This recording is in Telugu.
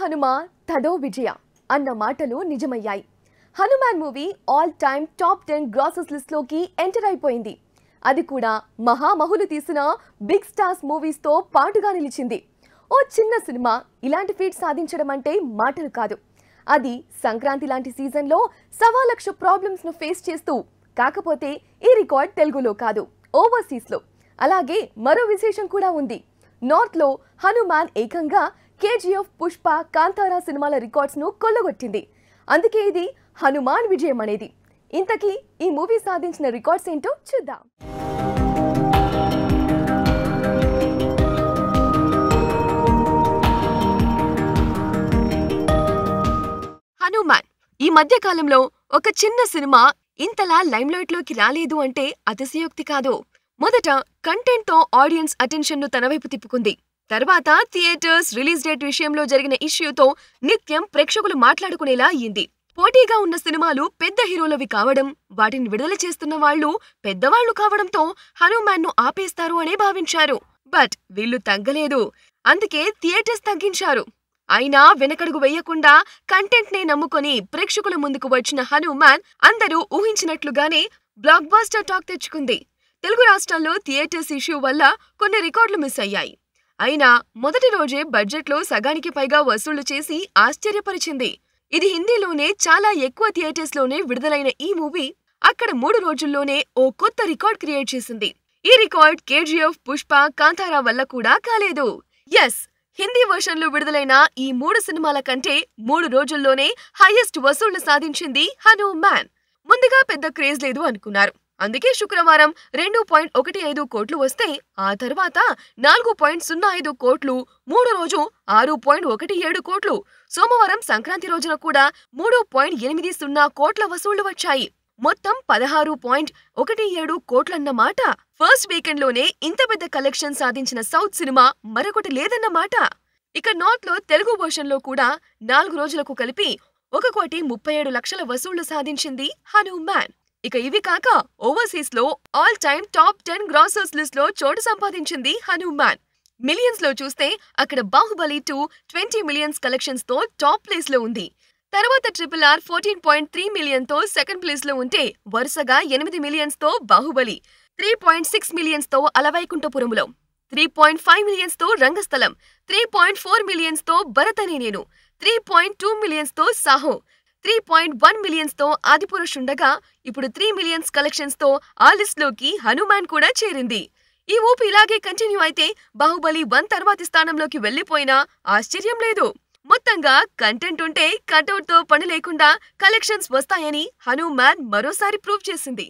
హనుమ తదో విజయ అన్న మాటలు నిజమయ్యాయి. Hanuman movie all time top 10 grosses list లోకి ఎంటర్ అయిపోయింది. అది కూడా మహామహులు తీసిన బిగ్ స్టార్స్ మూవీస్ తో పాటుగా నిలిచింది. ఓ చిన్న సినిమా ఇలాంటి ఫీట్ సాధించడం అంటే మాటలు కాదు. అది సంక్రాంతి లాంటి సీజన్ లో 1.25 లక్ష ప్రాబ్లమ్స్ ను ఫేస్ చేస్తూ, కాకపోతే ఈ రికార్డ్ తెలుగులో కాదు, ఓవర్సీస్ లో. అలాగే మరో విశేషం కూడా ఉంది. నార్త్ లో హనుమాన్ ఏకంగా కేజీఎఫ్, పుష్ప, కాంతారా సినిమాల రికార్డ్స్ ను కొల్లగొట్టింది. అందుకే ఇది హనుమాన్ విజయం అనేది. ఇంతకీ ఈ మూవీ సాధించిన రికార్డ్స్ ఏంటో చూద్దాం. హనుమాన్ ఈ మధ్య కాలంలో ఒక చిన్న సినిమా ఇంతలా లైమ్లైట్ లోకి రాలేదు అంటే అతిశయోక్తి కాదు. మొదట కంటెంట్ తో ఆడియన్స్ అటెన్షన్ ను తన వైపు తిప్పుకుంది. తర్వాత థియేటర్స్ రిలీజ్ డేట్ విషయంలో జరిగిన ఇష్యూతో నిత్యం ప్రేక్షకులు మాట్లాడుకునేలా అయ్యింది. పోటీగా ఉన్న సినిమాలు పెద్ద హీరోలవి కావడం, వాటిని విడుదల చేస్తున్న వాళ్ళు పెద్దవాళ్లు కావడంతో హనుమాన్ ను ఆపేస్తారు అనే భావించారు. బట్ వీళ్ళు తగ్గలేదు. అందుకే థియేటర్స్ తగ్గించారు. అయినా వెనకడుగు వెయ్యకుండా కంటెంట్ నే నమ్ముకొని ప్రేక్షకుల ముందుకు వచ్చిన హనుమాన్ అందరూ ఊహించినట్లుగానే బ్లాక్ బాస్టర్ టాక్ తెచ్చుకుంది. తెలుగు రాష్ట్రాల్లో థియేటర్స్ ఇష్యూ వల్ల కొన్ని రికార్డులు మిస్ అయ్యాయి. అయినా మొదటి రోజే బడ్జెట్లో సగానికి పైగా వసూళ్లు చేసి ఆశ్చర్యపరిచింది. ఇది హిందీలోనే చాలా ఎక్కువ థియేటర్స్ లోనే విడుదలైన ఈ మూవీ అక్కడ 3 రోజుల్లోనే ఓ కొత్త రికార్డ్ క్రియేట్ చేసింది. ఈ రికార్డ్ కేజీఎఫ్, పుష్ప, కాంతారా వల్ల కూడా కాలేదు. ఎస్, హిందీ వర్షన్ లో విడుదలైన ఈ 3 సినిమాల కంటే 3 రోజుల్లోనే హైయెస్ట్ వసూళ్లు సాధించింది హనుమాన్. ముందుగా పెద్ద క్రేజ్ లేదు అనుకున్నారు. అందుకే శుక్రవారం 2.15 కోట్లు వస్తే, ఆ తర్వాత 4.05 కోట్లు, మూడో రోజు 6.17 కోట్లు, సోమవారం సంక్రాంతి రోజున కూడా 3.80 కోట్ల వసూళ్లు వచ్చాయి. మొత్తం 16.17 కోట్లన్నమాట. ఫస్ట్ వీకెండ్ లోనే ఇంత పెద్ద కలెక్షన్ సాధించిన సౌత్ సినిమా మరొకటి లేదన్నమాట. ఇక నార్త్ లో తెలుగు వర్షన్ లో కూడా 4 రోజులకు కలిపి 1,37,00,000 వసూళ్లు సాధించింది హనుమాన్. ఇక ఇవి కాక ఓవర్సీస్ లో all time top 10 grossers list లో చోటు సంపాదించింది హనుమాన్. మిలియన్స్ లో చూస్తే అక్కడ బాహుబలి 2 20 మిలియన్స్ కలెక్షన్స్ తో టాప్ ప్లేస్ లో ఉంది. తర్వాత RRR 14.3 మిలియన్ తో సెకండ్ ప్లేస్ లో ఉంటే, వరుసగా 8 మిలియన్స్ తో బాహుబలి, 3.6 మిలియన్స్ తో అలవైకుంఠపురములో, 3.5 మిలియన్స్ తో రంగస్థలం, 3.4 మిలియన్స్ తో భరత్ అనే నేను, 3.2 మిలియన్స్ తో సాహో, 3.1 మిలియన్స్ తో ఆదిపురుష్ ఉండగా, ఇప్పుడు 3 మిలియన్స్ కలెక్షన్స్ తో ఆ లిస్ట్ లోకి హనుమాన్ కూడా చేరింది. ఈ ఊపు ఇలాగే కంటిన్యూ అయితే బాహుబలి 1 తర్వాతి స్థానంలోకి వెళ్లిపోయినా ఆశ్చర్యం లేదు. మొత్తంగా కంటెంట్ ఉంటే కటౌట్ తో పని లేకుండా కలెక్షన్స్ వస్తాయని హనుమాన్ మరోసారి ప్రూవ్ చేసింది.